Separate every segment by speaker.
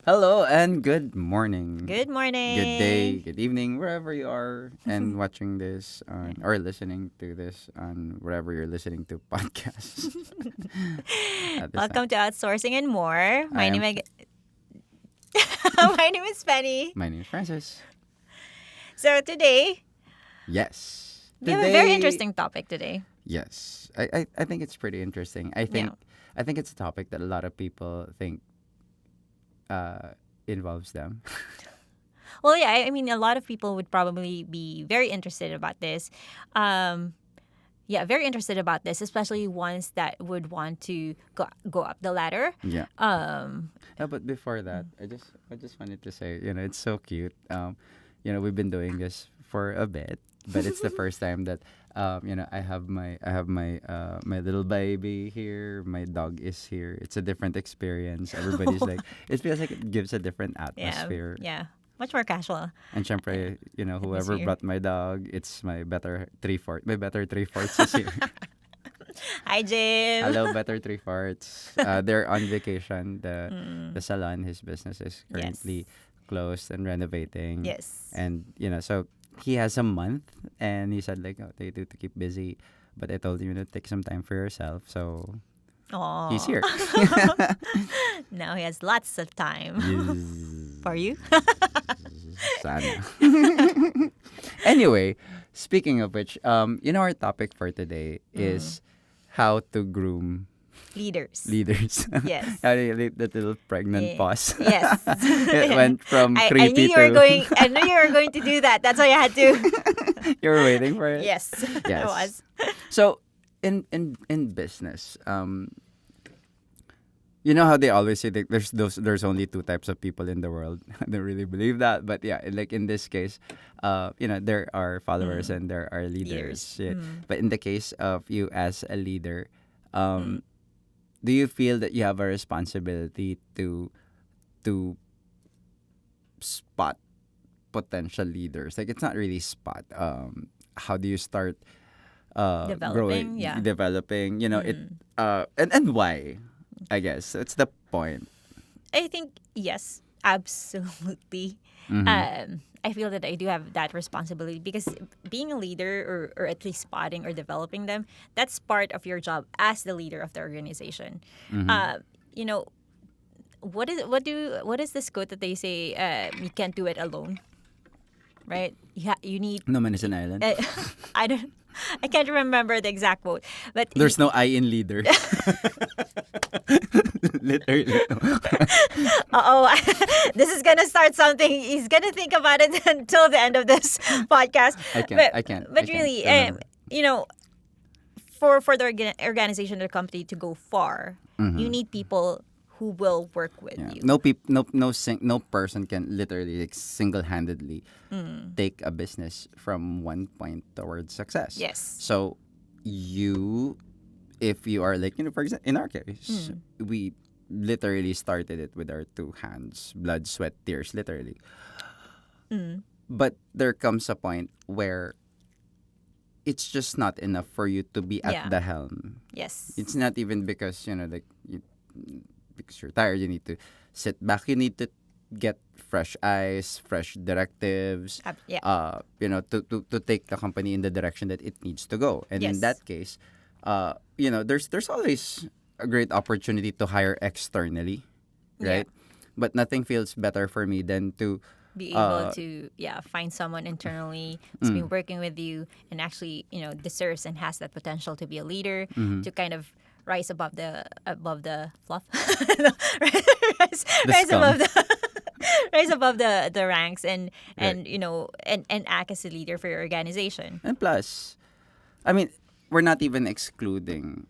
Speaker 1: Hello and good morning.
Speaker 2: Good
Speaker 1: Good day,
Speaker 2: morning.
Speaker 1: good evening, wherever you are and watching this or listening to this on wherever you're listening to podcasts at this time.
Speaker 2: Welcome to Outsourcing and More.
Speaker 1: I am,
Speaker 2: My name is Penny.
Speaker 1: my name is Francis.
Speaker 2: So today
Speaker 1: Yes.
Speaker 2: we have a very interesting topic today.
Speaker 1: Yes. I think it's pretty interesting. I think
Speaker 2: Yeah.
Speaker 1: I think it's a topic that a lot of people think involves them.
Speaker 2: Well, yeah, I mean, a lot of people would probably be very interested about this. Um, yeah, very interested about this, especially ones that would want to go up the ladder.
Speaker 1: Yeah.
Speaker 2: Um,
Speaker 1: But before that, I just wanted to say, it's so cute. We've been doing this for a bit, but it's the first time that I have my little baby here. My dog is here. It's a different experience. Everybody's like, it feels like it gives a different
Speaker 2: yeah,
Speaker 1: atmosphere.
Speaker 2: yeah, much more casual
Speaker 1: And syempre, whoever
Speaker 2: atmosphere.
Speaker 1: brought my dog, it's my better three-fourths is here.
Speaker 2: Hi, Jim.
Speaker 1: Hello, better three-fourths. They're on vacation. The salon, his business is
Speaker 2: Yes.
Speaker 1: currently closed and renovating.
Speaker 2: Yes.
Speaker 1: And so he has a month, and he said like, oh, they do to keep busy. But I told him to take some time for yourself, so he's
Speaker 2: Oh.
Speaker 1: here.
Speaker 2: Now he has lots of time
Speaker 1: Yes.
Speaker 2: for you.
Speaker 1: Sana. Anyway, speaking of which, our topic for today is how to groom
Speaker 2: Leaders.
Speaker 1: leaders.
Speaker 2: Yes.
Speaker 1: How do you leave that little pregnant
Speaker 2: Eh,
Speaker 1: pause?
Speaker 2: Yes.
Speaker 1: It went from
Speaker 2: I knew
Speaker 1: creepy
Speaker 2: you were
Speaker 1: to
Speaker 2: going. I knew you were going to do that. That's why I had to.
Speaker 1: you were waiting for it.
Speaker 2: Yes, I
Speaker 1: Yes.
Speaker 2: was.
Speaker 1: So in business, you know how they always say that there's only two types of people in the world. I don't really believe that, but yeah, like in this case, there are followers and there are leaders.
Speaker 2: Leaders.
Speaker 1: Yeah. But in the case of you as a leader, um, do you feel that you have a responsibility to spot potential leaders? Like it's not really spot. How do you start
Speaker 2: Developing,
Speaker 1: growing,
Speaker 2: yeah.
Speaker 1: developing? And why? I guess that's the point.
Speaker 2: I think yes, absolutely. I feel that I do have that responsibility because being a leader or at least spotting or developing them, that's part of your job as the leader of the organization. Uh, you know, what is this quote that they say? You can't do it alone, right? You need.
Speaker 1: No man is an island.
Speaker 2: I don't. I can't remember the exact quote, but
Speaker 1: There's no I in leader. Literally.
Speaker 2: oh, this is gonna start something. He's gonna think about it until the end of this podcast.
Speaker 1: I can't.
Speaker 2: But,
Speaker 1: I can't.
Speaker 2: But
Speaker 1: I can't
Speaker 2: really,
Speaker 1: remember.
Speaker 2: you know, for the organization or company to go far, you need people who will work with
Speaker 1: Yeah.
Speaker 2: you.
Speaker 1: No person can literally like, single-handedly take a business from one point towards success.
Speaker 2: Yes.
Speaker 1: So if you are like, for example, in our case, we literally started it with our two hands, blood, sweat, tears, literally. But there comes a point where it's just not enough for you to be at
Speaker 2: Yeah.
Speaker 1: the helm.
Speaker 2: Yes.
Speaker 1: It's not even because because you're tired. You need to sit back. You need to get fresh eyes, fresh directives.
Speaker 2: Yeah.
Speaker 1: To take the company in the direction that it needs to go. And in
Speaker 2: Yes.
Speaker 1: that case, there's always a great opportunity to hire externally,
Speaker 2: Yeah.
Speaker 1: right? But nothing feels better for me than to
Speaker 2: Be able to find someone internally that's been working with you and actually deserves and has that potential to be a leader to kind of rise above the fluff.
Speaker 1: The
Speaker 2: rise
Speaker 1: scum.
Speaker 2: above the rise above the ranks and act as a leader for your organization.
Speaker 1: And plus, I mean, we're not even excluding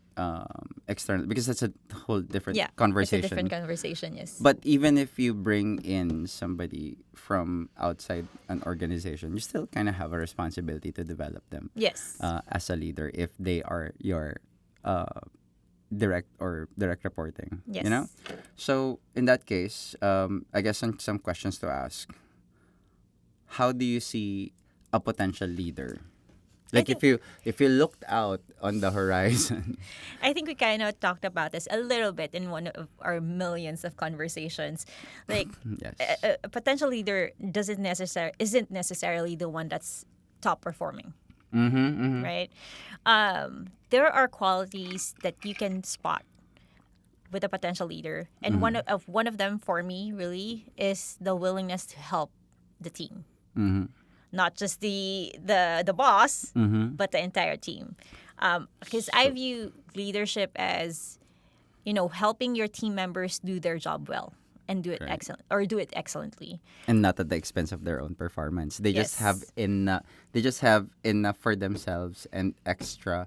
Speaker 1: external because that's a whole different
Speaker 2: Yeah,
Speaker 1: conversation.
Speaker 2: it's a different conversation. Yes.
Speaker 1: But even if you bring in somebody from outside an organization, you still kind of have a responsibility to develop them
Speaker 2: yes.
Speaker 1: as a leader if they are your direct reporting.
Speaker 2: Yes.
Speaker 1: So in that case, I guess some questions to ask. How do you see a potential leader
Speaker 2: I
Speaker 1: Like
Speaker 2: think
Speaker 1: if you looked out on the horizon.
Speaker 2: I think we kind of talked about this a little bit in one of our millions of conversations. Like
Speaker 1: Yes.
Speaker 2: a potential leader isn't necessarily the one that's top performing,
Speaker 1: Mm-hmm, mm-hmm.
Speaker 2: right? There are qualities that you can spot with a potential leader, and
Speaker 1: Mm-hmm.
Speaker 2: one of them for me really is the willingness to help the team,
Speaker 1: Mm-hmm.
Speaker 2: not just the boss,
Speaker 1: Mm-hmm.
Speaker 2: but the entire team. Because I
Speaker 1: So
Speaker 2: view leadership as helping your team members do their job well and
Speaker 1: right.
Speaker 2: do it excellently.
Speaker 1: And not at the expense of their own performance. They just have
Speaker 2: Yes.
Speaker 1: they just have enough for themselves and extra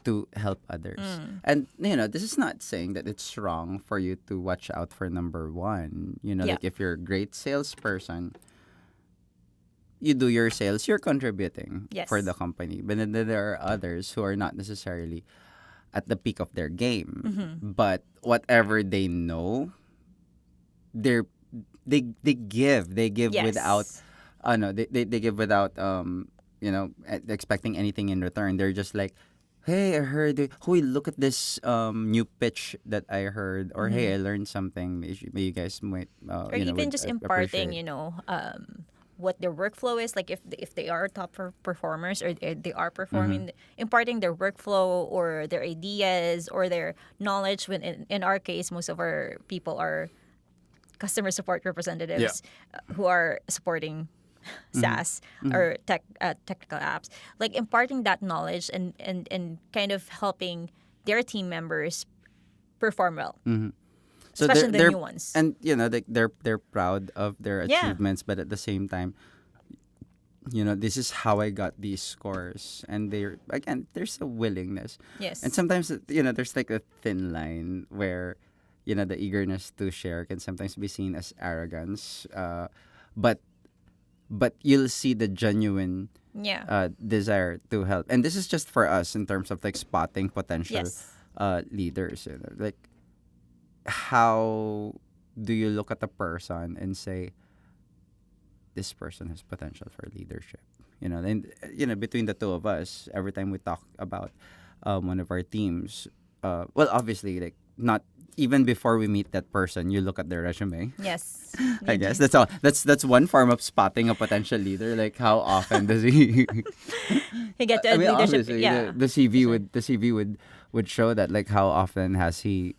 Speaker 1: to help others. And this is not saying that it's wrong for you to watch out for number one.
Speaker 2: Yeah.
Speaker 1: Like if you're a great salesperson, you do your sales, you're contributing for the
Speaker 2: Yes.
Speaker 1: company. But then there are others who are not necessarily at the peak of their game. But whatever they know, they're they give without
Speaker 2: Yes.
Speaker 1: no, they give without expecting anything in return. They're just like, hey, I heard hey, look at this new pitch that I heard, or hey, I learned something. Maybe you guys might
Speaker 2: Or even
Speaker 1: would
Speaker 2: just imparting,
Speaker 1: appreciate.
Speaker 2: what their workflow is. Like if they are top performers, or they are performing, imparting their workflow or their ideas or their knowledge. When in our case, most of our people are customer support
Speaker 1: Yeah.
Speaker 2: representatives who are supporting SaaS or technical apps, like imparting that knowledge and kind of helping their team members perform well,
Speaker 1: So
Speaker 2: especially the
Speaker 1: they're
Speaker 2: new ones.
Speaker 1: and they're proud of their
Speaker 2: Yeah.
Speaker 1: achievements, but at the same time, this is how I got these scores, and they're again, there's a willingness, and
Speaker 2: Yes.
Speaker 1: sometimes there's like a thin line where the eagerness to share can sometimes be seen as arrogance, but you'll see the genuine
Speaker 2: Yeah.
Speaker 1: desire to help, and this is just for us in terms of like spotting potential
Speaker 2: Yes.
Speaker 1: leaders. Like how do you look at a person and say this person has potential for leadership? And between the two of us, every time we talk about one of our teams, well, obviously, like not even before we meet that person, you look at their resume.
Speaker 2: Yes.
Speaker 1: I
Speaker 2: You
Speaker 1: guess
Speaker 2: do.
Speaker 1: that's all. That's one form of spotting a potential leader. Like how often does he?
Speaker 2: You get
Speaker 1: I
Speaker 2: the
Speaker 1: mean,
Speaker 2: leadership.
Speaker 1: obviously,
Speaker 2: Yeah.
Speaker 1: the
Speaker 2: For
Speaker 1: CV
Speaker 2: sure.
Speaker 1: would show that, like how often has he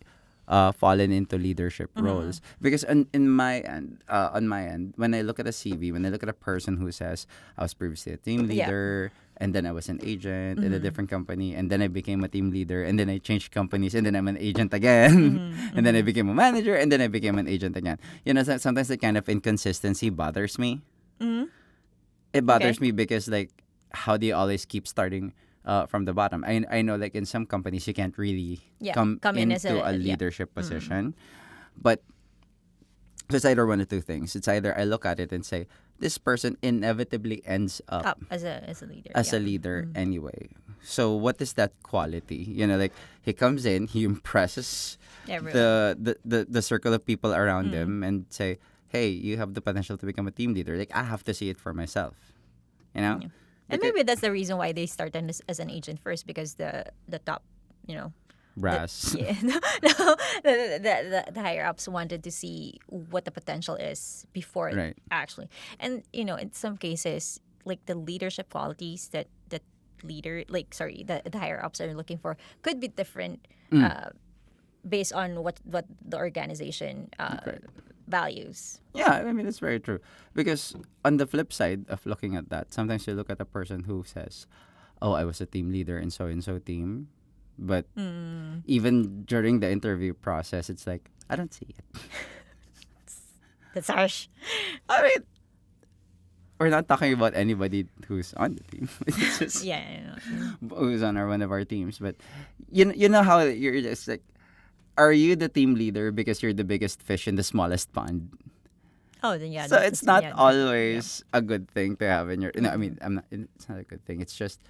Speaker 1: fallen into leadership roles. Because on my end, when I look at a CV, when I look at a person who says I was previously a team
Speaker 2: Yeah.
Speaker 1: leader, and then I was an agent in a different company, and then I became a team leader, and then I changed companies, and then I'm an agent again, and then I became a manager, and then I became an agent again. Sometimes the kind of inconsistency bothers me.
Speaker 2: Mm-hmm.
Speaker 1: It
Speaker 2: Okay.
Speaker 1: bothers me because, like, how do you always keep starting from the bottom? I know, like, in some companies you can't really
Speaker 2: Yeah.
Speaker 1: come
Speaker 2: Come in as
Speaker 1: into
Speaker 2: a
Speaker 1: a
Speaker 2: yeah.
Speaker 1: leadership position, but so it's either one of two things. It's either I look at it and say this person inevitably ends up
Speaker 2: Up as a leader.
Speaker 1: as
Speaker 2: Yeah.
Speaker 1: a leader anyway. So what is that quality? Like he comes in, he impresses
Speaker 2: Everyone.
Speaker 1: the circle of people around him and say, "Hey, you have the potential to become a team leader." Like I have to see it for myself. You know?
Speaker 2: Yeah. And
Speaker 1: Like a
Speaker 2: maybe that's the reason why they started as an agent first, because the top, you know, the,
Speaker 1: brass.
Speaker 2: yeah, no, the higher ups wanted to see what the potential is before
Speaker 1: Right.
Speaker 2: actually. And in some cases, like the leadership qualities that the higher ups are looking for could be different, based on what the organization
Speaker 1: Right.
Speaker 2: values.
Speaker 1: Yeah, I mean it's very true. Because on the flip side of looking at that, sometimes you look at a person who says, "Oh, I was a team leader in so and so team," but even during the interview process, it's like I don't see it.
Speaker 2: That's harsh.
Speaker 1: I mean, we're not talking about anybody who's on the team. It's just
Speaker 2: Yeah. I know.
Speaker 1: who's on one of our teams. But you know how you're just like, are you the team leader because you're the biggest fish in the smallest pond?
Speaker 2: Oh, then yeah.
Speaker 1: So
Speaker 2: That's
Speaker 1: it's not
Speaker 2: yeah.
Speaker 1: always a good thing to have in your. No, I mean, I'm not. It's not a good thing. It's just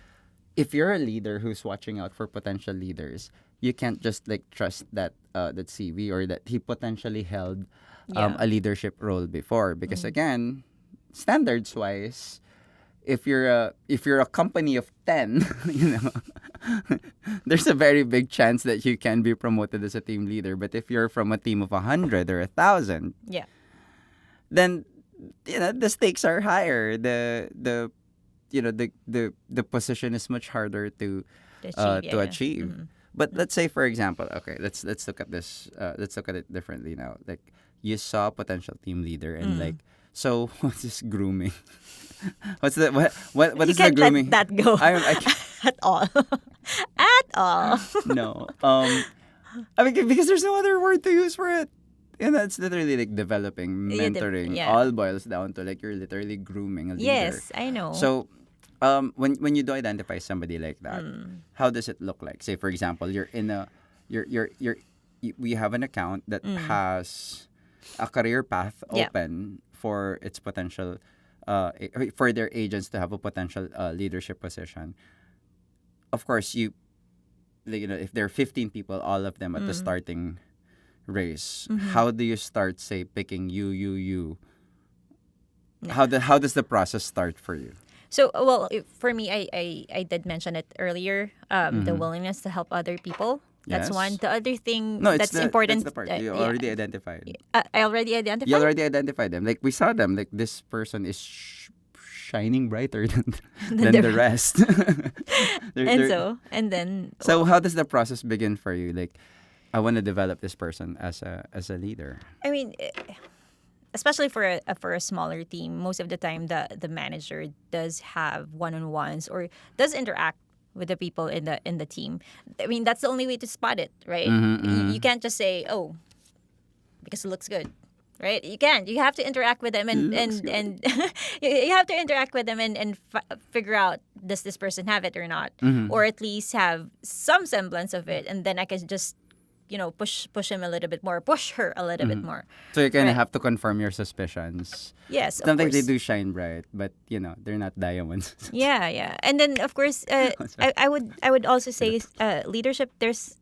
Speaker 1: if you're a leader who's watching out for potential leaders, you can't just like trust that CV or that he potentially held
Speaker 2: Yeah.
Speaker 1: a leadership role before. Because again, standards wise, if you're a company of 10, you know, there's a very big chance that you can be promoted as a team leader. But if you're from a team of 100 or 1,000,
Speaker 2: Yeah.
Speaker 1: then the stakes are higher. The position is much harder
Speaker 2: To achieve.
Speaker 1: to
Speaker 2: Yeah. Yeah.
Speaker 1: achieve. But let's say, for example, okay, let's look at this. Let's look at it differently now. Like, you saw a potential team leader, and like, so what's this grooming? What's the what
Speaker 2: You
Speaker 1: is the
Speaker 2: can't let
Speaker 1: grooming?
Speaker 2: that go
Speaker 1: I
Speaker 2: at all. At all.
Speaker 1: no. I mean, because there's no other word to use for it. And that's literally like developing,
Speaker 2: Yeah,
Speaker 1: mentoring.
Speaker 2: yeah.
Speaker 1: All boils down to like you're literally grooming a leader.
Speaker 2: Yes, I know.
Speaker 1: So, when you do identify somebody like that, how does it look like? Say, for example, we have an account that has a career path
Speaker 2: Yeah.
Speaker 1: open for its potential, for their agents to have a potential leadership position. Of course, if there are 15 people, all of them at the starting race, how do you start, say, picking you? How does the process start for you?
Speaker 2: So, well, for me, I did mention it earlier. The willingness to help other people. That's
Speaker 1: Yes.
Speaker 2: one. The other thing
Speaker 1: No, it's
Speaker 2: that's important.
Speaker 1: That's the part you
Speaker 2: yeah,
Speaker 1: already identified.
Speaker 2: I already identified.
Speaker 1: You already identified them. Like, we saw them. Like, this person is shining brighter than the rest.
Speaker 2: And then
Speaker 1: So how does the process begin for you? Like, I want to develop this person as a leader.
Speaker 2: I mean, especially for a smaller team, most of the time the manager does have one-on-ones or does interact with the people in the team. I mean, that's the only way to spot it, right? You can't just say, oh, because it looks good. Right, you can't. You have to interact with them, and you have to interact with them and figure out, does this person have it or not, or at least have some semblance of it, and then I can just push him a little bit more, push her a little bit more.
Speaker 1: So you kind of
Speaker 2: Right.
Speaker 1: have to confirm your suspicions.
Speaker 2: Yes, of
Speaker 1: Sometimes they
Speaker 2: course.
Speaker 1: do shine bright, but they're not diamonds.
Speaker 2: Yeah, yeah, and then of course, I would also say leadership. There's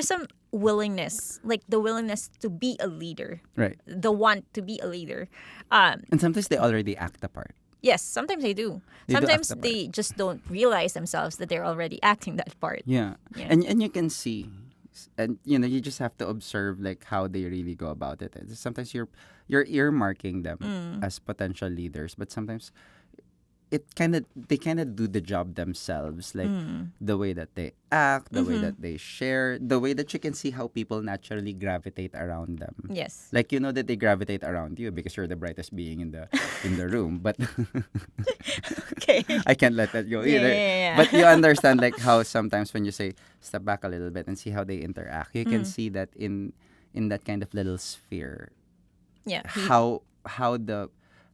Speaker 2: some willingness, like the willingness to be a leader,
Speaker 1: Right.
Speaker 2: the want to be a leader.
Speaker 1: And sometimes they already act the part.
Speaker 2: Yes, sometimes they do.
Speaker 1: They do act
Speaker 2: Sometimes
Speaker 1: the part.
Speaker 2: they just don't realize themselves that they're already acting that part.
Speaker 1: Yeah.
Speaker 2: Yeah.
Speaker 1: And you can see, and you just have to observe like how they really go about it. And sometimes you're earmarking them as potential leaders, but sometimes they kind of do the job themselves, like the way that they act, the way that they share, the way that you can see how people naturally gravitate around them.
Speaker 2: Yes.
Speaker 1: Like, that they gravitate around you because you're the brightest being in the room, but
Speaker 2: Okay.
Speaker 1: I can't let that go either.
Speaker 2: Yeah.
Speaker 1: But you understand like how sometimes when you say step back a little bit and see how they interact, you can see that in that kind of little sphere,
Speaker 2: Yeah.
Speaker 1: how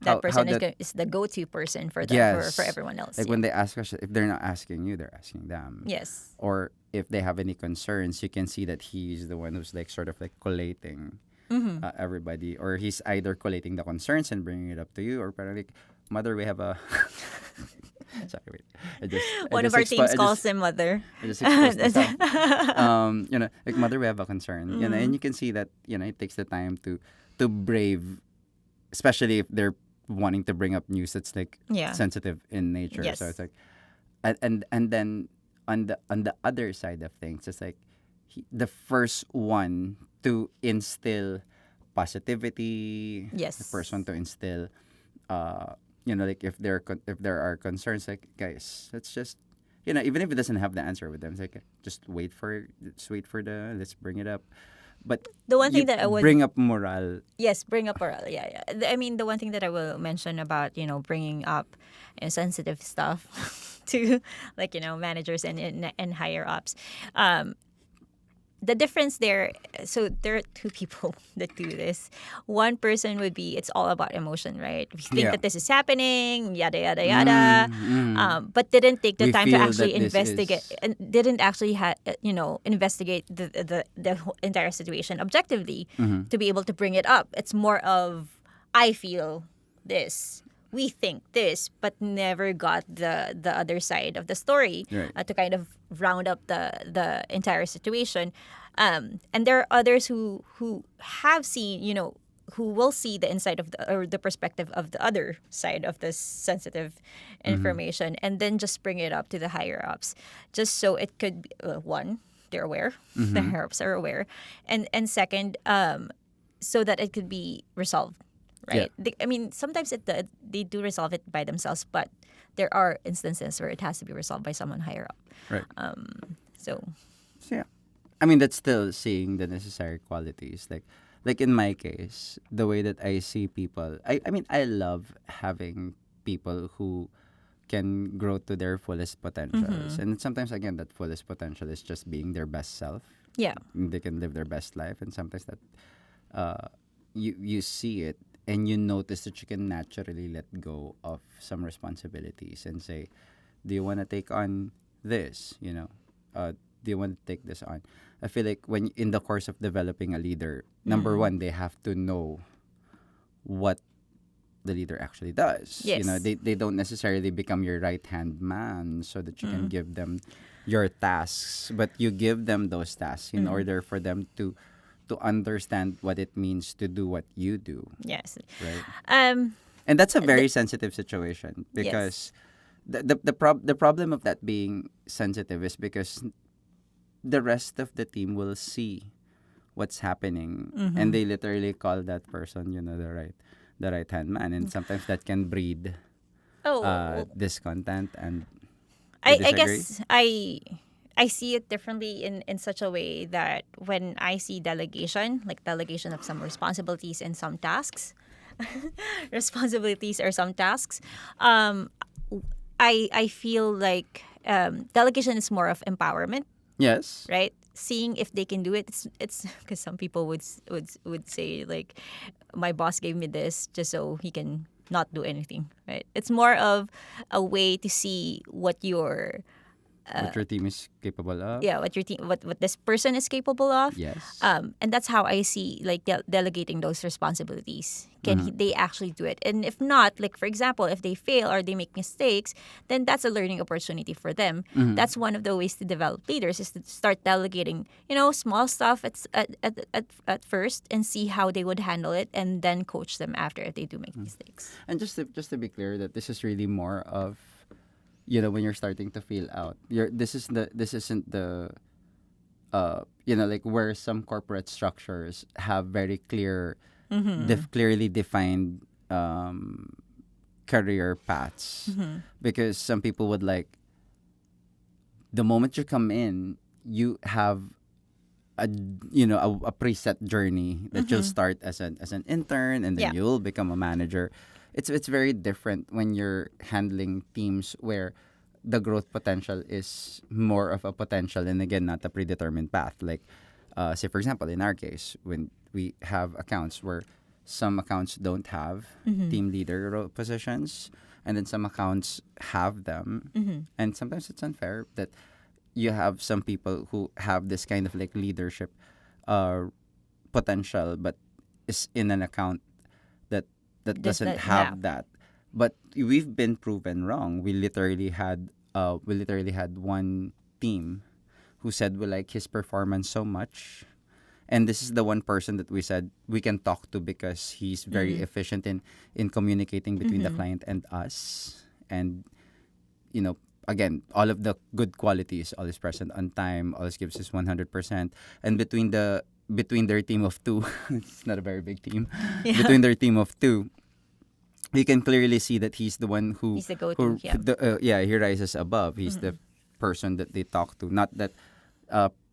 Speaker 2: That person
Speaker 1: that,
Speaker 2: is the go-to person for
Speaker 1: yes,
Speaker 2: for everyone else.
Speaker 1: like
Speaker 2: Yeah.
Speaker 1: when they ask questions, if they're not asking you, they're asking them.
Speaker 2: Yes.
Speaker 1: Or if they have any concerns, you can see that he's the one who's like sort of like collating everybody, or he's either collating the concerns and bringing it up to you, or parang like, mother, we have a sorry, wait.
Speaker 2: One of our teams calls him mother.
Speaker 1: I just exposed myself. Like, mother, we have a concern. And you can see that it takes the time to brave, especially if they're wanting to bring up news that's like
Speaker 2: Yeah.
Speaker 1: sensitive in nature.
Speaker 2: Yes.
Speaker 1: So it's like, and then on the other side of things, it's like the first one to instill positivity.
Speaker 2: Yes.
Speaker 1: The first one to instill, like if there are concerns, like, guys, let's just, even if it doesn't have the answer with them, it's like, just wait for let's bring it up. But
Speaker 2: The one thing
Speaker 1: you
Speaker 2: that I would
Speaker 1: bring up morale.
Speaker 2: Yes, bring up morale. Yeah, yeah. I mean, the one thing that I will mention about bringing up sensitive stuff to like managers and higher ups. The difference there. So there are two people that do this. One person would be it's all about emotion, right? We think
Speaker 1: Yeah.
Speaker 2: that this is happening, yada yada yada, but didn't take the
Speaker 1: We
Speaker 2: time to
Speaker 1: feel
Speaker 2: actually
Speaker 1: that this
Speaker 2: investigate
Speaker 1: is-
Speaker 2: and didn't actually investigate the whole entire situation objectively to be able to bring it up. It's more of I feel this. We think this, but never got the other side of the story
Speaker 1: Right.
Speaker 2: to kind of round up the entire situation. And there are others who have seen who will see the inside of the or the perspective of the other side of this sensitive
Speaker 1: Mm-hmm.
Speaker 2: information, and then just bring it up to the higher ups, just so it could be, one, they're aware, the
Speaker 1: Mm-hmm.
Speaker 2: higher ups are aware, and second, so that it could be resolved,
Speaker 1: Yeah.
Speaker 2: right? I mean, sometimes they do resolve it by themselves, but there are instances where it has to be resolved by someone higher up.
Speaker 1: Right.
Speaker 2: So
Speaker 1: So yeah. I mean, that's still seeing the necessary qualities. Like in my case, the way that I see people, I mean, I love having people who can grow to their fullest potentials. And sometimes, again, that fullest potential is just being their best self.
Speaker 2: yeah.
Speaker 1: They can live their best life. And sometimes that uh, you see it and you notice that you can naturally let go of some responsibilities and say, do you want to take on this? Do you want to take this on? I feel like when in the course of developing a leader, number one, they have to know what the leader actually does.
Speaker 2: Yes.
Speaker 1: They don't necessarily become your right hand man so that you can give them your tasks, but you give them those tasks in order for them to understand what it means to do what you do,
Speaker 2: Yes.
Speaker 1: right?
Speaker 2: Um.
Speaker 1: And that's a very sensitive situation
Speaker 2: Yes.
Speaker 1: because the problem of that being sensitive is because the rest of the team will see what's happening and they literally call that person, the right hand man, and sometimes that can breed
Speaker 2: Oh,
Speaker 1: discontent. And you
Speaker 2: I
Speaker 1: disagree?
Speaker 2: guess I see it differently in such a way that when I see delegation, like delegation of some responsibilities and some tasks, responsibilities or some tasks, um, I feel like delegation is more of empowerment,
Speaker 1: Yes.
Speaker 2: right? Seeing if they can do it. It's because some people would say like, my boss gave me this just so he can not do anything, right? It's more of a way to see what your
Speaker 1: What your team is capable of.
Speaker 2: yeah, what your team, what this person is capable of,
Speaker 1: Yes.
Speaker 2: and that's how I see like delegating those responsibilities. Can they actually do it? And if not, like for example, if they fail or they make mistakes, then that's a learning opportunity for them. That's one of the ways to develop leaders, is to start delegating, small stuff at first, and see how they would handle it, and then coach them after if they do make mistakes.
Speaker 1: And just to be clear, that this is really more of, when you're starting to feel out. This isn't the like where some corporate structures have very clearly defined career paths, because some people would like, the moment you come in, you have a a preset journey that you'll start as an intern, and then
Speaker 2: Yeah.
Speaker 1: you'll become a manager. It's very different when you're handling teams where the growth potential is more of a potential, and again, not a predetermined path. Like, say for example, in our case, when we have accounts where some accounts don't have team leader positions, and then some accounts have them, and sometimes it's unfair that you have some people who have this kind of like leadership uh, potential, but is in an account that
Speaker 2: Does
Speaker 1: doesn't
Speaker 2: that, yeah.
Speaker 1: have that. But we've been proven wrong. We literally had one team who said we like his performance so much, and this is the one person that we said we can talk to because he's very efficient in communicating between the client and us. And you know again, all of the good qualities, always present on time, always gives us 100%. And between their team of two, it's not a very big team,
Speaker 2: Yeah.
Speaker 1: between their team of two, you can clearly see that he's the one who
Speaker 2: He's the go-to, yeah.
Speaker 1: he rises above. He's the person that they talk to. Not that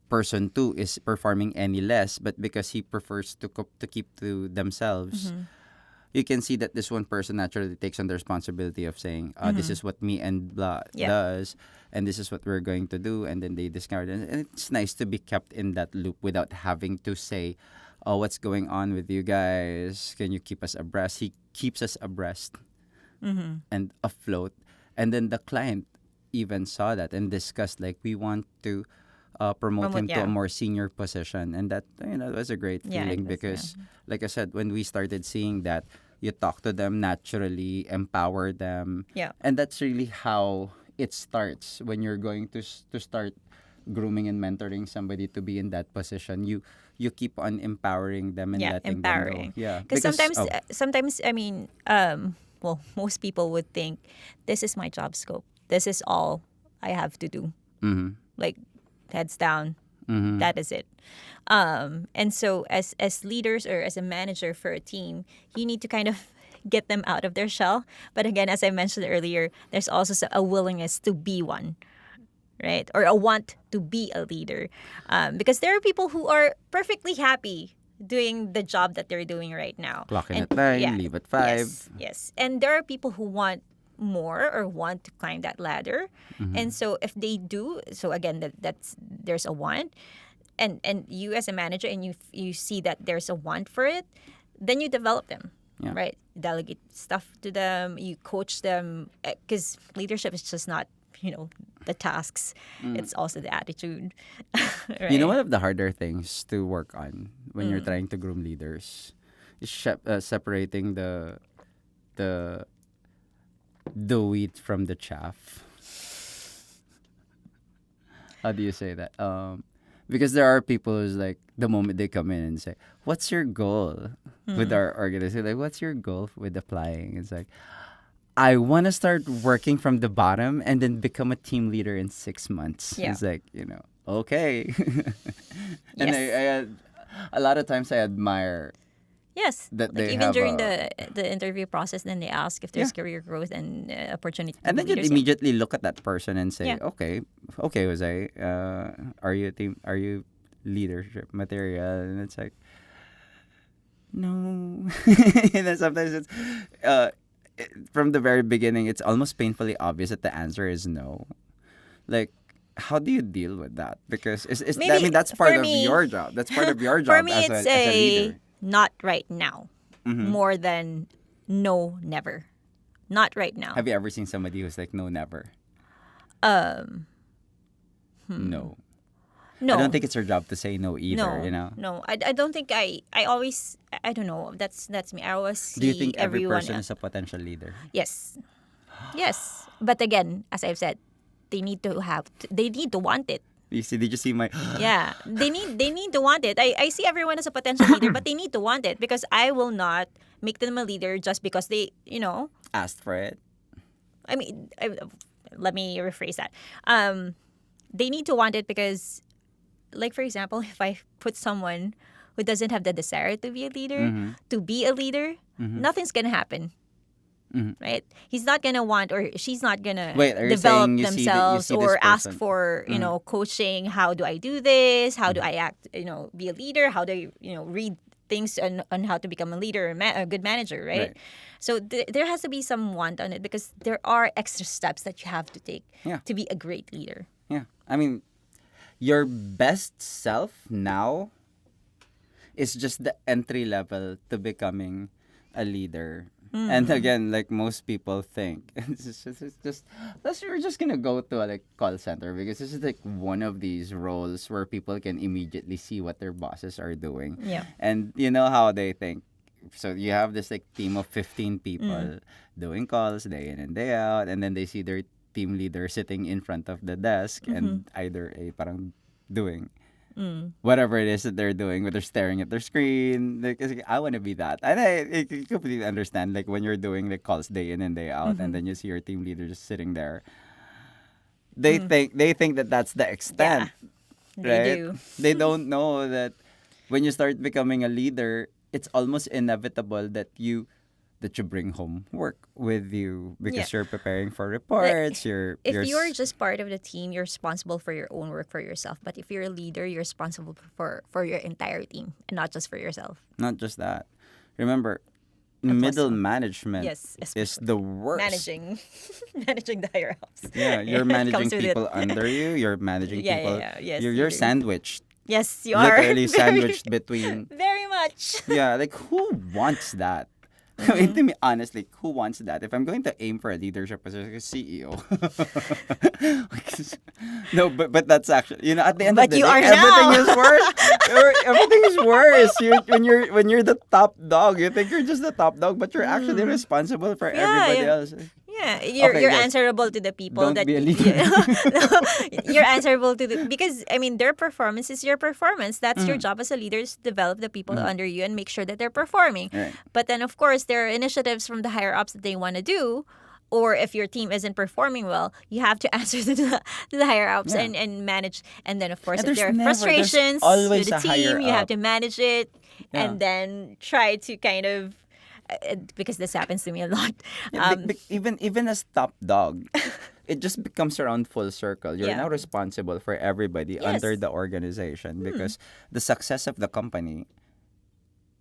Speaker 1: person two is performing any less, but because he prefers to keep to themselves. You can see that this one person naturally takes on the responsibility of saying, this is what me and blah
Speaker 2: Yeah.
Speaker 1: does, and this is what we're going to do, and then they discard it. And it's nice to be kept in that loop without having to say, oh, what's going on with you guys? Can you keep us abreast? He keeps us abreast and afloat. And then the client even saw that and discussed, like, we want to promote him to
Speaker 2: Yeah.
Speaker 1: a more senior position. And that, was a great
Speaker 2: Yeah,
Speaker 1: feeling
Speaker 2: it was,
Speaker 1: because, like I said, when we started seeing that, you talk to them naturally, empower them.
Speaker 2: Yeah.
Speaker 1: And that's really how it starts when you're going to start grooming and mentoring somebody to be in that position, you keep on empowering them and
Speaker 2: Yeah,
Speaker 1: letting them know.
Speaker 2: empowering.
Speaker 1: Yeah,
Speaker 2: Because
Speaker 1: because
Speaker 2: sometimes I mean, well, most people would think this is my job scope. This is all I have to do.
Speaker 1: mm-hmm,
Speaker 2: Like heads down.
Speaker 1: mm-hmm,
Speaker 2: That is it. And so as leaders or as a manager for a team, you need to kind of get them out of their shell. But again, as I mentioned earlier, there's also a willingness to be one, right? Or a want to be a leader. Because there are people who are perfectly happy doing the job that they're doing right now.
Speaker 1: clock in
Speaker 2: And
Speaker 1: at 9,
Speaker 2: yeah,
Speaker 1: leave at 5.
Speaker 2: yes. And there are people who want more or want to climb that ladder. And so if they do, so again, that's there's a want, and you as a manager and you see that there's a want for it, then you develop them.
Speaker 1: Yeah.
Speaker 2: Right, delegate stuff to them, you coach them, because leadership is just not the tasks, it's also the attitude. Right?
Speaker 1: You know, one of the harder things to work on when you're trying to groom leaders is separating the wheat from the chaff. How do you say that? Because there are people who's like, the moment they come in and say, "What's your goal with our organization?" Like, "What's your goal with applying?" It's like, I want to start working from the bottom and then become a team leader in 6 months.
Speaker 2: Yeah.
Speaker 1: It's like, okay. And
Speaker 2: Yes.
Speaker 1: a lot of times I admire
Speaker 2: Yes,
Speaker 1: that
Speaker 2: like
Speaker 1: they
Speaker 2: even
Speaker 1: have
Speaker 2: during
Speaker 1: a,
Speaker 2: the interview process, then they ask if there's career growth and opportunity.
Speaker 1: and
Speaker 2: to
Speaker 1: then you
Speaker 2: leadership.
Speaker 1: immediately look at that person and say,
Speaker 2: Yeah.
Speaker 1: okay, Jose, are you leadership material? And it's like, no. And then sometimes it's, from the very beginning, it's almost painfully obvious that the answer is no. Like, how do you deal with that? Because I
Speaker 2: Maybe
Speaker 1: mean, that's part
Speaker 2: for
Speaker 1: of
Speaker 2: me-
Speaker 1: your job. That's part of your
Speaker 2: For
Speaker 1: job
Speaker 2: me,
Speaker 1: as
Speaker 2: it's
Speaker 1: a leader.
Speaker 2: not right now, more than no, never, not right now.
Speaker 1: Have you ever seen somebody who's like, no, never? No.
Speaker 2: No,
Speaker 1: I don't think it's your job to say no either,
Speaker 2: no,
Speaker 1: you know?
Speaker 2: no. I don't think I always I don't know. That's me. I always see
Speaker 1: Do you think every
Speaker 2: everyone
Speaker 1: person is a potential leader?
Speaker 2: Yes, yes. But again, as I've said, they need to want it.
Speaker 1: Did you see my...
Speaker 2: Yeah, they need to want it. I see everyone as a potential leader, but they need to want it, because I will not make them a leader just because they,
Speaker 1: asked for it?
Speaker 2: I mean, let me rephrase that. They need to want it because, like, for example, if I put someone who doesn't have the desire to be a leader, to be a leader, nothing's gonna happen. Right? He's not gonna want, or she's not gonna
Speaker 1: Wait, are you
Speaker 2: develop
Speaker 1: saying you see
Speaker 2: themselves
Speaker 1: this
Speaker 2: or ask
Speaker 1: person?
Speaker 2: for coaching. How do I do this? How do I act? Be a leader. How do I read things on how to become a leader, a good manager, right?
Speaker 1: Right.
Speaker 2: So there has to be some want on it, because there are extra steps that you have to take
Speaker 1: Yeah.
Speaker 2: to be a great leader.
Speaker 1: Yeah. I mean, your best self now is just the entry level to becoming a leader. And again, like most people think, we're just gonna go to a call center because this is like one of these roles where people can immediately see what their bosses are doing.
Speaker 2: Yeah.
Speaker 1: And you know how they think. So you have this team of 15 people doing calls day in and day out, and then they see their team leader sitting in front of the desk and either parang doing whatever it is that they're doing, whether staring at their screen. I want to be that. And I completely understand, when you're doing calls day in and day out, and then you see your team leader just sitting there. They think that that's the extent,
Speaker 2: They
Speaker 1: right?
Speaker 2: do.
Speaker 1: They don't know that when you start becoming a leader, it's almost inevitable that you bring home work with you because you're preparing for reports.
Speaker 2: If you're just part of the team, you're responsible for your own work for yourself. But if you're a leader, you're responsible for your entire team and not just for yourself.
Speaker 1: Not just that. Remember,
Speaker 2: Plus,
Speaker 1: middle management
Speaker 2: yes,
Speaker 1: is the worst.
Speaker 2: managing the higher ups.
Speaker 1: Yeah, you're
Speaker 2: It comes
Speaker 1: managing
Speaker 2: with
Speaker 1: people
Speaker 2: it.
Speaker 1: under you. You're managing
Speaker 2: Yeah,
Speaker 1: people.
Speaker 2: yeah, yeah. Yes,
Speaker 1: you're
Speaker 2: you do.
Speaker 1: sandwiched.
Speaker 2: Yes, you are.
Speaker 1: Literally
Speaker 2: Very-
Speaker 1: sandwiched between.
Speaker 2: Very much.
Speaker 1: Yeah, who wants that? I mean, to me, honestly, who wants that? If I'm going to aim for a leadership position, like a CEO. No, but that's actually, at the end
Speaker 2: But
Speaker 1: of the
Speaker 2: you
Speaker 1: day,
Speaker 2: are
Speaker 1: everything
Speaker 2: now.
Speaker 1: is worse. Everything is worse. When you're the top dog, you think you're just the top dog, but you're actually responsible for everybody
Speaker 2: yeah.
Speaker 1: else.
Speaker 2: Yeah, you're
Speaker 1: Okay,
Speaker 2: you're
Speaker 1: guys,
Speaker 2: answerable to the people
Speaker 1: don't
Speaker 2: that
Speaker 1: be a leader.
Speaker 2: you're answerable to the, because I mean their performance is your performance. That's your
Speaker 1: Mm,
Speaker 2: job as a leader, is to develop the people
Speaker 1: mm,
Speaker 2: under you and make sure that they're performing.
Speaker 1: right.
Speaker 2: But then of course there are initiatives from the higher ups that they want to do. Or if your team isn't performing well, you have to answer to the higher ups
Speaker 1: Yeah.
Speaker 2: and manage. And then of course,
Speaker 1: And
Speaker 2: if there are
Speaker 1: there's
Speaker 2: frustrations with
Speaker 1: always
Speaker 2: the
Speaker 1: a higher
Speaker 2: team, you have
Speaker 1: up.
Speaker 2: to manage it,
Speaker 1: Yeah.
Speaker 2: and then try to kind of because this happens to me a lot.
Speaker 1: Yeah,
Speaker 2: Um,
Speaker 1: even as top dog, it just becomes around full circle. You're
Speaker 2: yeah.
Speaker 1: now responsible for everybody under
Speaker 2: Yes.
Speaker 1: the organization because the success of the company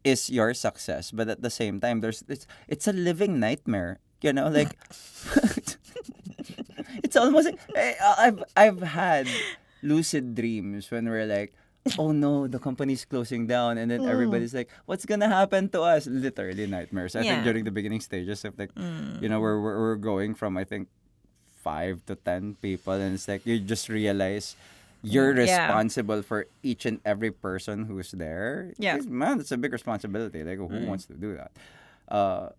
Speaker 1: is your success. But at the same time, it's a living nightmare. You know, like it's almost like, I've had lucid dreams when we're like, oh no, the company's closing down, and then everybody's like, what's gonna happen to us? Literally nightmares. I think
Speaker 2: Yeah.
Speaker 1: during the beginning stages of like, we're going from, I think, 5 to 10 people, and it's like you just realize you're
Speaker 2: Yeah.
Speaker 1: responsible for each and every person who's there.
Speaker 2: Yeah.
Speaker 1: 'Cause, man, it's a big responsibility. Like, who wants to do that? Uh,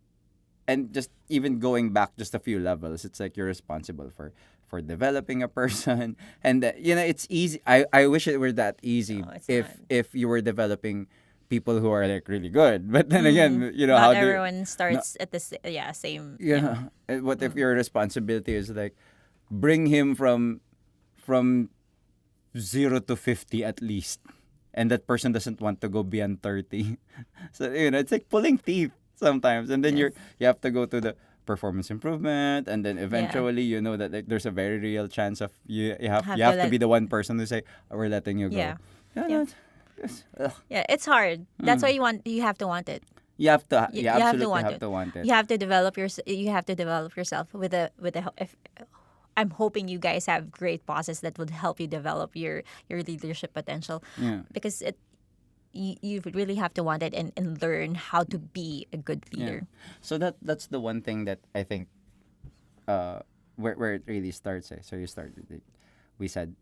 Speaker 1: and just even going back just a few levels, it's like you're responsible for developing a person, and it's easy. I wish it were that easy
Speaker 2: No, it's
Speaker 1: if
Speaker 2: not.
Speaker 1: if you were developing people who are like really good, but then again, how
Speaker 2: Not
Speaker 1: do
Speaker 2: everyone starts at the same.
Speaker 1: yeah, what if your responsibility is like bring him from 0 to 50 at least, and that person doesn't want to go beyond 30. So it's like pulling teeth sometimes, and then
Speaker 2: Yes.
Speaker 1: you have to go to the performance improvement, and then eventually that like there's a very real chance of you have to be the one person to say, "Oh, we're letting you go."
Speaker 2: Yeah.
Speaker 1: Yeah,
Speaker 2: Yeah.
Speaker 1: ugh.
Speaker 2: Yeah, it's hard. That's why you have to want it.
Speaker 1: You have to
Speaker 2: You,
Speaker 1: you
Speaker 2: you have to
Speaker 1: absolutely
Speaker 2: want
Speaker 1: have
Speaker 2: it.
Speaker 1: to want it.
Speaker 2: You have to develop yourself with a if, I'm hoping you guys have great bosses that would help you develop your leadership potential,
Speaker 1: Yeah.
Speaker 2: because you really have to want it and learn how to be a good leader.
Speaker 1: So that's the one thing that I think where it really starts. So you start with we said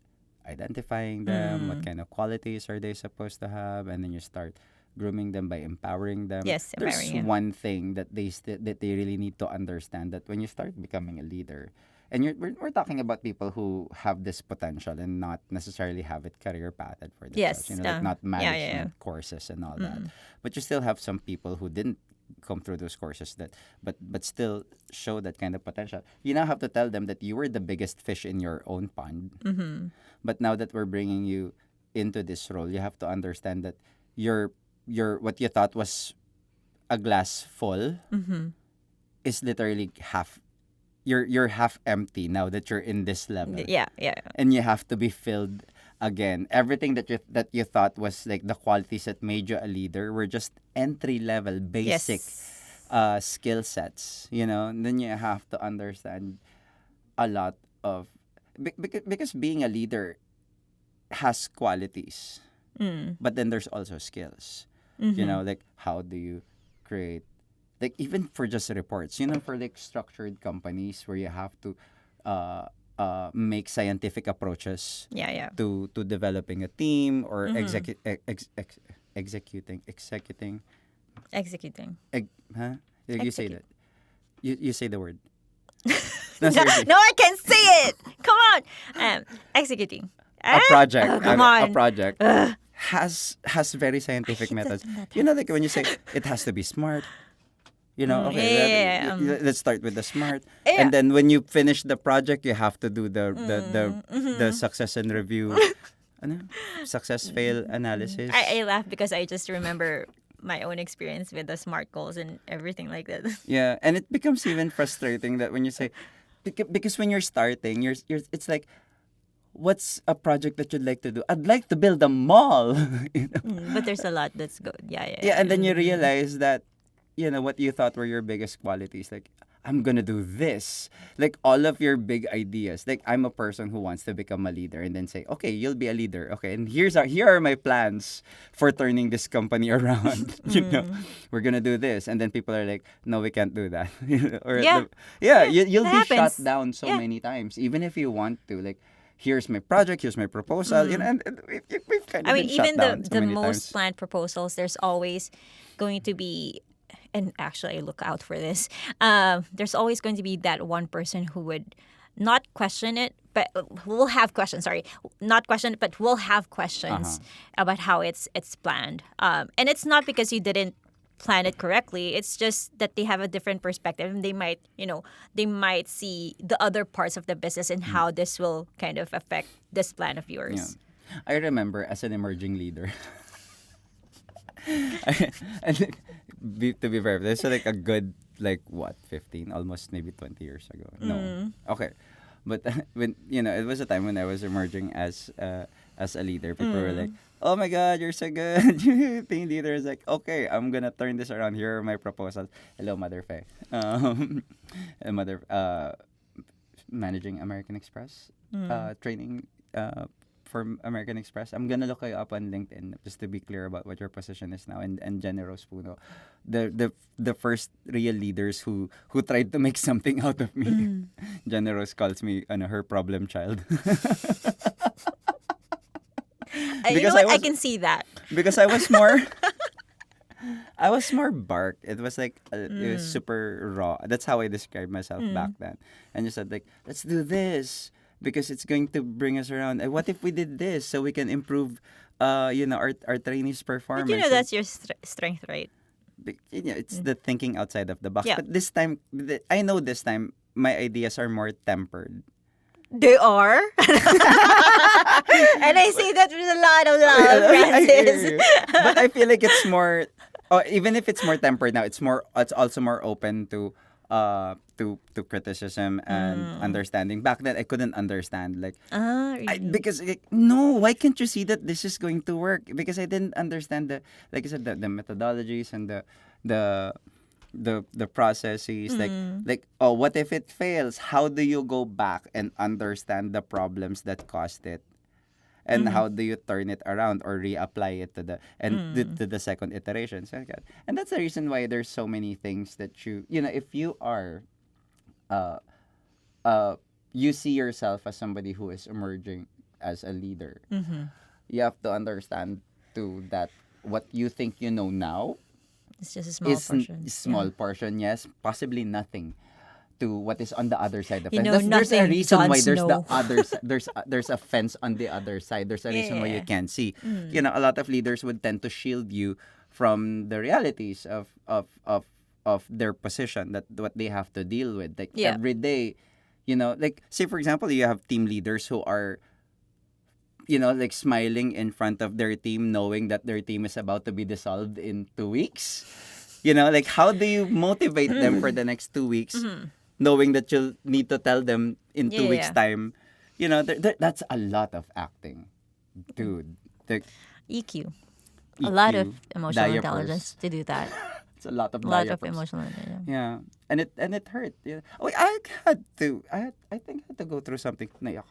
Speaker 1: identifying them, what kind of qualities are they supposed to have, and then you start grooming them by empowering them.
Speaker 2: Yes,
Speaker 1: There's
Speaker 2: empowering, yeah.
Speaker 1: one thing that that they really need to understand, that when you start becoming a leader, and we're talking about people who have this potential and not necessarily have it career pathed for themselves.
Speaker 2: Yes,
Speaker 1: Like not
Speaker 2: yeah, yeah,
Speaker 1: management courses and all that. But you still have some people who didn't come through those courses but still show that kind of potential. You now have to tell them that you were the biggest fish in your own pond. But now that we're bringing you into this role, you have to understand that your what you thought was a glass full is literally half. You're half empty now that you're in this level,
Speaker 2: Yeah, yeah.
Speaker 1: and you have to be filled again. Everything that you thought was like the qualities that made you a leader were just entry level basic
Speaker 2: Yes.
Speaker 1: skill sets, and then you have to understand a lot of because being a leader has qualities, but then there's also skills. Like how do you create, like even for just reports, for like structured companies where you have to make scientific approaches
Speaker 2: Yeah, yeah.
Speaker 1: to developing a team or executing
Speaker 2: Executing.
Speaker 1: huh? You say
Speaker 2: Execute.
Speaker 1: that, you say the word.
Speaker 2: No,
Speaker 1: No, seriously.
Speaker 2: no, I can say it. Come on. Executing.
Speaker 1: A project,
Speaker 2: Oh, come
Speaker 1: a
Speaker 2: on.
Speaker 1: project has very scientific
Speaker 2: hate that
Speaker 1: methods.
Speaker 2: when that
Speaker 1: Like when you say it has to be smart. Okay,
Speaker 2: yeah,
Speaker 1: let's start with the smart,
Speaker 2: Yeah.
Speaker 1: and then when you finish the project, you have to do the success and review, ano? Success fail analysis.
Speaker 2: I laugh because I just remember my own experience with the SMART goals and everything like that.
Speaker 1: Yeah, and it becomes even frustrating that when you say, because when you're starting, it's like, what's a project that you'd like to do? I'd like to build a mall.
Speaker 2: But there's a lot that's good. Yeah, yeah.
Speaker 1: Yeah, and then you realize that, what you thought were your biggest qualities, like, I'm gonna do this. Like, all of your big ideas. Like, I'm a person who wants to become a leader and then say, okay, you'll be a leader. Okay, and here are my plans for turning this company around. We're gonna do this. And then people are like, no, we can't do that. Or you'll be
Speaker 2: that happens.
Speaker 1: shut down so
Speaker 2: Yeah.
Speaker 1: many times, even if you want to. Like, here's my project, here's my proposal. And we've kind of
Speaker 2: I mean,
Speaker 1: been shut
Speaker 2: even
Speaker 1: down so
Speaker 2: the
Speaker 1: many
Speaker 2: most
Speaker 1: times.
Speaker 2: planned proposals, there's always going to be and actually I look out for this, there's always going to be that one person who would not question it, but will have questions. Sorry, not question it, but will have
Speaker 1: Uh-huh.
Speaker 2: questions about how it's planned. And it's not because you didn't plan it correctly. It's just that they have a different perspective, and they might see the other parts of the business and how this will kind of affect this plan of
Speaker 1: Yeah.
Speaker 2: yours.
Speaker 1: I remember as an emerging leader. I think, to be fair, this is like a good, like, what, 15, almost maybe 20 years ago. No. Okay. But when, it was a time when I was emerging as a leader. People were like, "Oh my God, you're so good." Team leader is like, "Okay, I'm gonna turn this around. Here are my proposals." Hello, Mother Faye. Mother, managing American Express, training for American Express. I'm gonna look you up on LinkedIn just to be clear about what your position is now. And Generous Puno, the first real leaders who tried to make something out of me. Generous calls me her problem child.
Speaker 2: You know
Speaker 1: because
Speaker 2: what? I can see that.
Speaker 1: because I was more I was more bark. It was like it was super raw. That's how I described myself back then. And you said like, let's do this because it's going to bring us around. And what if we did this so we can improve, our trainees'
Speaker 2: But
Speaker 1: performance? And,
Speaker 2: that's your strength, right?
Speaker 1: it's the thinking outside of the box.
Speaker 2: Yeah.
Speaker 1: But this time, I know this time my ideas are more tempered.
Speaker 2: They are. And I say that with a lot of love,
Speaker 1: I hear
Speaker 2: Francis.
Speaker 1: you. But I feel like it's more, even if it's more tempered now, it's also more open to criticism and understanding. Back then, I couldn't understand, like,
Speaker 2: Really?
Speaker 1: because, like, no, why can't you see that this is going to work? Because I didn't understand like I said, the methodologies and the the processes, like, oh, what if it fails? How do you go back and understand the problems that caused it, and how do you turn it around or reapply it to the second iteration? So, okay. And that's the reason why there's so many things that if you are uh uh you see yourself as somebody who is emerging as a leader, you have to understand too that what you think you know now
Speaker 2: It's just a small portion.
Speaker 1: small portion, yes, possibly nothing to what is on the other side of the
Speaker 2: You
Speaker 1: fence.
Speaker 2: know
Speaker 1: There's a
Speaker 2: nothing,
Speaker 1: reason
Speaker 2: Jon
Speaker 1: why there's the
Speaker 2: Snow.
Speaker 1: other there's a fence on the other side. There's a reason why you
Speaker 2: Yeah.
Speaker 1: can't see. A lot of leaders would tend to shield you from the realities of their position, that what they have to deal with, like,
Speaker 2: Yeah.
Speaker 1: every day. Like, say for example, you have team leaders who are, like, smiling in front of their team, knowing that their team is about to be dissolved in 2 weeks. Like, how do you motivate them for the next 2 weeks, knowing that you'll need to tell them in
Speaker 2: Yeah,
Speaker 1: 2 weeks'
Speaker 2: yeah.
Speaker 1: time? That's a lot of acting, dude. The
Speaker 2: EQ. A lot of
Speaker 1: EQ,
Speaker 2: emotional
Speaker 1: diapers.
Speaker 2: intelligence to do that.
Speaker 1: It's a lot of
Speaker 2: A lot of
Speaker 1: diapers.
Speaker 2: emotional intelligence.
Speaker 1: Yeah, and it hurt. Yeah. Oh, I had to. I think I had to go through something. Naiyak.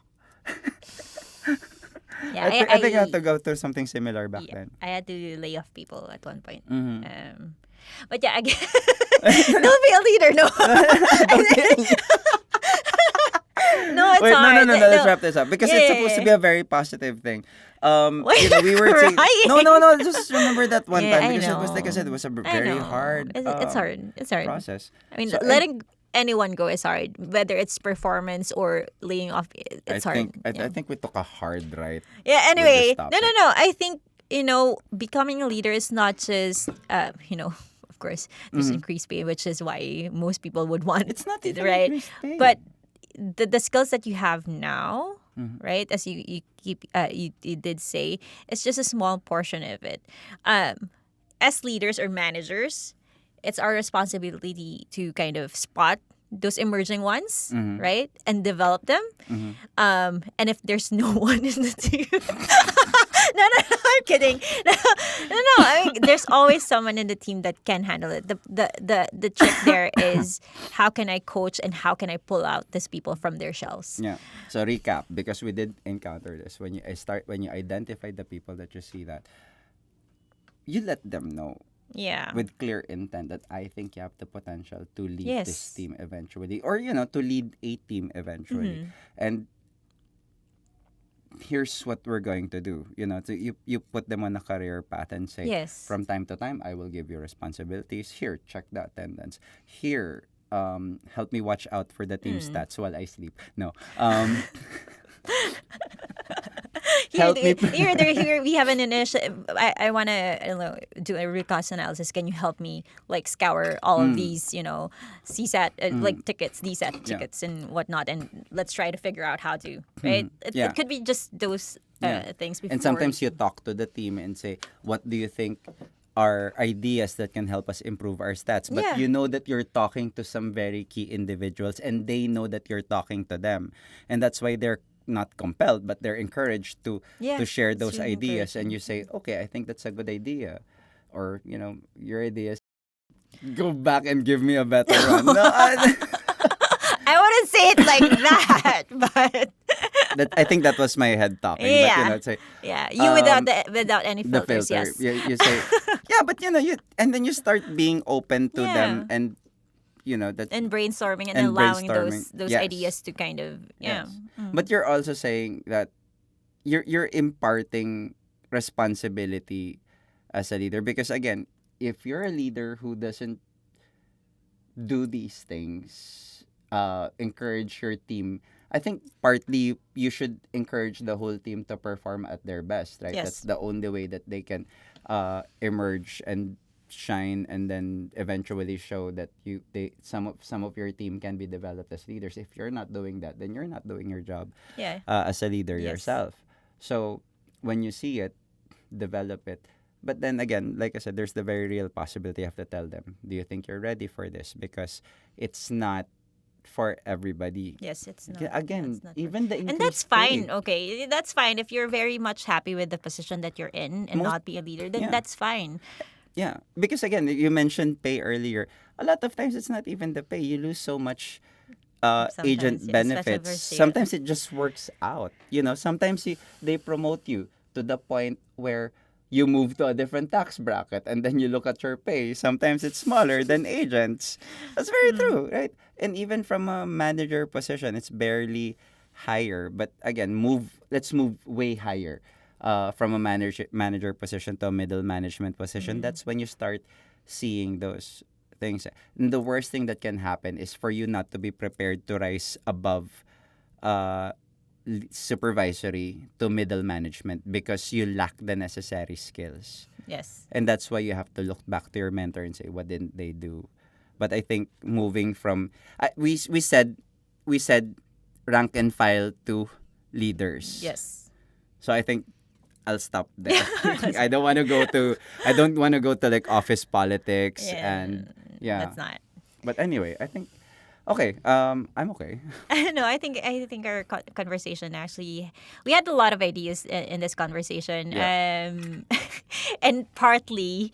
Speaker 2: Yeah,
Speaker 1: I think I had to go through something similar back
Speaker 2: yeah,
Speaker 1: then.
Speaker 2: I had to lay off people at one point.
Speaker 1: Mhm.
Speaker 2: But yeah, again, don't be a leader. No, no, it's
Speaker 1: Wait, no,
Speaker 2: hard.
Speaker 1: no. Let's wrap this up because
Speaker 2: Yeah,
Speaker 1: it's
Speaker 2: yeah,
Speaker 1: supposed to
Speaker 2: yeah.
Speaker 1: be a very positive thing.
Speaker 2: Why
Speaker 1: We
Speaker 2: you're
Speaker 1: were saying
Speaker 2: crying?
Speaker 1: no. Just remember that one
Speaker 2: Yeah,
Speaker 1: time
Speaker 2: I
Speaker 1: because it was, like I said, it
Speaker 2: know.
Speaker 1: was a
Speaker 2: I
Speaker 1: very
Speaker 2: know.
Speaker 1: hard.
Speaker 2: It's hard. It's hard.
Speaker 1: Process.
Speaker 2: I mean,
Speaker 1: So, and
Speaker 2: letting anyone go is hard. Whether it's performance or laying off,
Speaker 1: I
Speaker 2: it's hard.
Speaker 1: think I
Speaker 2: Yeah.
Speaker 1: think we took a hard right.
Speaker 2: Yeah.
Speaker 1: with this
Speaker 2: Anyway, no.
Speaker 1: topic.
Speaker 2: I think becoming a leader is not just of course, there's increased pay, which is why most people would want
Speaker 1: It's not
Speaker 2: it,
Speaker 1: even
Speaker 2: right.
Speaker 1: increased pay.
Speaker 2: But the skills that you have now,
Speaker 1: Mm-hmm.
Speaker 2: right? As you keep you did say, it's just a small portion of it. As leaders or managers, it's our responsibility to kind of spot those emerging ones,
Speaker 1: Mm-hmm.
Speaker 2: right, and develop them. And if there's no one in the team, no, I'm kidding. No. I mean, there's always someone in the team that can handle it. The trick there is how can I coach and how can I pull out these people from their shells.
Speaker 1: Yeah. So recap, because we did encounter this when you identify the people that you see, that you let them know
Speaker 2: Yeah.
Speaker 1: with clear intent that I think you have the potential to lead this
Speaker 2: Yes.
Speaker 1: team eventually, or to lead a team eventually. And here's what we're going to do. So you put them on a career path and say,
Speaker 2: Yes.
Speaker 1: from time to time, I will give you responsibilities. Here, check the attendance. Here, help me watch out for the team
Speaker 2: Mm.
Speaker 1: stats while I sleep. No,
Speaker 2: Here,
Speaker 1: help me.
Speaker 2: here we have an initiative. I want to do a root cause analysis. Can you help me like scour all of
Speaker 1: Mm,
Speaker 2: these, CSAT like tickets, DSAT
Speaker 1: yeah.
Speaker 2: tickets and whatnot, and let's try to figure out how to, right?
Speaker 1: Mhm.
Speaker 2: It
Speaker 1: Yeah.
Speaker 2: could be just those
Speaker 1: Yeah.
Speaker 2: things
Speaker 1: And
Speaker 2: before.
Speaker 1: sometimes you talk to the team and say, what do you think are ideas that can help us improve our stats? But
Speaker 2: Yeah.
Speaker 1: you know that you're talking to some very key individuals and they know that you're talking to them. And that's why they're not compelled, but they're encouraged to
Speaker 2: Yeah,
Speaker 1: share
Speaker 2: it's
Speaker 1: those
Speaker 2: really
Speaker 1: ideas. And
Speaker 2: encouraging.
Speaker 1: you say, okay, I think that's a good idea. Or, your ideas. Go back and give me a better one. No,
Speaker 2: I wouldn't say it like that, but
Speaker 1: I think that was my head talking. But,
Speaker 2: yeah,
Speaker 1: it's like,
Speaker 2: yeah. You
Speaker 1: um,
Speaker 2: without any
Speaker 1: the
Speaker 2: filters,
Speaker 1: filter.
Speaker 2: yes.
Speaker 1: You say, yeah, but and then you start being open to them,
Speaker 2: Yeah,
Speaker 1: and that
Speaker 2: and brainstorming and
Speaker 1: and
Speaker 2: allowing
Speaker 1: brainstorming.
Speaker 2: those
Speaker 1: Yes,
Speaker 2: ideas to kind of yeah.
Speaker 1: yes.
Speaker 2: Mm.
Speaker 1: But you're also saying that you're imparting responsibility as a leader, because again, if you're a leader who doesn't do these things, encourage your team. I think partly you should encourage the whole team to perform at their best, right? That's
Speaker 2: Yes.
Speaker 1: the only way that they can emerge and shine, and then eventually show that some of your team can be developed as leaders. If you're not doing that, then you're not doing your job
Speaker 2: Yeah.
Speaker 1: as a leader
Speaker 2: Yes.
Speaker 1: yourself. So when you see it, develop it. But then again, like I said, there's the very real possibility you have to tell them, do you think you're ready for this? Because it's not for everybody.
Speaker 2: Yes, it's not.
Speaker 1: Again,
Speaker 2: It's not.
Speaker 1: even the
Speaker 2: And that's
Speaker 1: increased
Speaker 2: fine.
Speaker 1: pay.
Speaker 2: Okay, that's fine if you're very much happy with the position that you're in and
Speaker 1: Most,
Speaker 2: not be a leader. Then
Speaker 1: yeah,
Speaker 2: that's fine.
Speaker 1: yeah. Because again, you mentioned pay earlier. A lot of times it's not even the pay. You lose so much
Speaker 2: Sometimes,
Speaker 1: agent
Speaker 2: yeah, especially
Speaker 1: benefits.
Speaker 2: for sale.
Speaker 1: Sometimes it just works out. Sometimes they promote you to the point where you move to a different tax bracket, and then you look at your pay. Sometimes it's smaller than agents. That's very
Speaker 2: Mm.
Speaker 1: true, right? And even from a manager position, it's barely higher. But again, let's move way higher. From a manager position to a middle management position.
Speaker 2: Mm.
Speaker 1: That's when you start seeing those things. And the worst thing that can happen is for you not to be prepared to rise above uh, supervisory to middle management because you lack the necessary skills.
Speaker 2: Yes.
Speaker 1: And that's why you have to look back to your mentor and say, what didn't they do? But I think moving from we said rank and file to leaders.
Speaker 2: Yes.
Speaker 1: So I think I'll stop there. I don't want to go to like office politics
Speaker 2: Yeah.
Speaker 1: and yeah.
Speaker 2: That's not.
Speaker 1: But anyway, I think okay. I'm okay.
Speaker 2: No, I think our conversation actually we had a lot of ideas in this conversation,
Speaker 1: Yeah.
Speaker 2: and partly,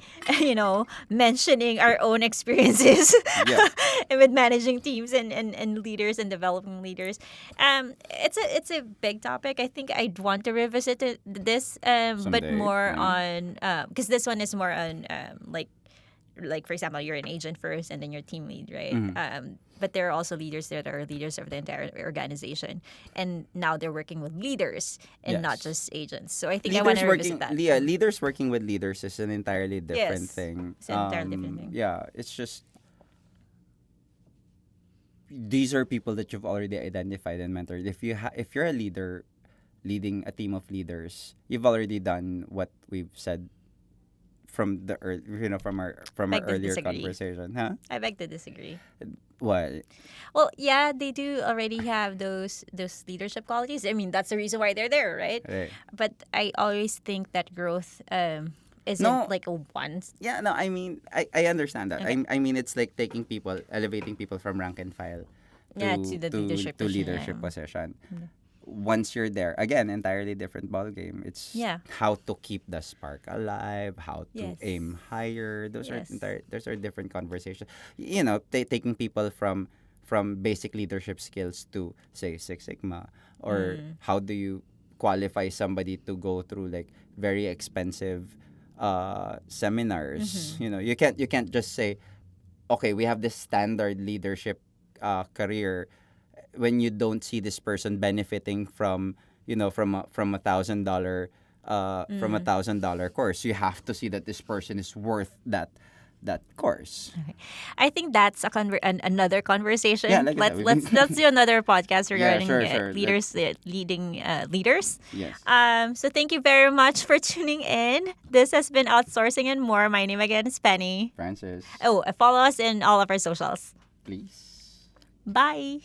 Speaker 2: mentioning our own experiences
Speaker 1: Yeah.
Speaker 2: with managing teams and leaders and developing leaders. It's a big topic. I think I'd want to revisit this, but
Speaker 1: Someday.
Speaker 2: more
Speaker 1: Yeah.
Speaker 2: on because this one is more on like for example you're an agent first and then you're team lead, right?
Speaker 1: Mhm.
Speaker 2: But there are also leaders that are leaders of the entire organization, and now they're working with leaders and not
Speaker 1: Yes.
Speaker 2: just agents. So I think I want to revisit that.
Speaker 1: Leaders working with leaders is an entirely different
Speaker 2: Yes,
Speaker 1: thing.
Speaker 2: it's an entirely different thing.
Speaker 1: Yeah, it's just these are people that you've already identified and mentored. If you're a leader leading a team of leaders, you've already done what we've said from from our
Speaker 2: Beg to
Speaker 1: earlier
Speaker 2: disagree.
Speaker 1: conversation, huh?
Speaker 2: I beg to disagree.
Speaker 1: What?
Speaker 2: Well, yeah, they do already have those leadership qualities. I mean, that's the reason why they're there, right?
Speaker 1: Right.
Speaker 2: But I always think that growth isn't
Speaker 1: No.
Speaker 2: like a once.
Speaker 1: Yeah, no, I mean, I understand that.
Speaker 2: Okay.
Speaker 1: I mean, it's like taking people, elevating people from rank and file
Speaker 2: Yeah, to the leadership
Speaker 1: to
Speaker 2: position,
Speaker 1: leadership
Speaker 2: yeah.
Speaker 1: position.
Speaker 2: Mm.
Speaker 1: Once you're there, again, entirely different ball game. It's
Speaker 2: Yeah.
Speaker 1: how to keep the spark alive, how to
Speaker 2: Yes.
Speaker 1: aim higher.
Speaker 2: Yes.
Speaker 1: Those are different conversations. Taking people from basic leadership skills to say Six Sigma, or
Speaker 2: Mm.
Speaker 1: how do you qualify somebody to go through like very expensive seminars.
Speaker 2: Mm-hmm.
Speaker 1: You can't just say, okay, we have this standard leadership career when you don't see this person benefiting from from $1,000 course, you have to see that this person is worth that course.
Speaker 2: I think that's another
Speaker 1: Yeah,
Speaker 2: conversation.
Speaker 1: like I said,
Speaker 2: Let's do another podcast
Speaker 1: yeah,
Speaker 2: regarding
Speaker 1: sure.
Speaker 2: leading leaders.
Speaker 1: Yes,
Speaker 2: So thank you very much for tuning in. This has been Outsourcing and More. My name again is Penny.
Speaker 1: Francis,
Speaker 2: Oh, follow us in all of our socials.
Speaker 1: please.
Speaker 2: Bye.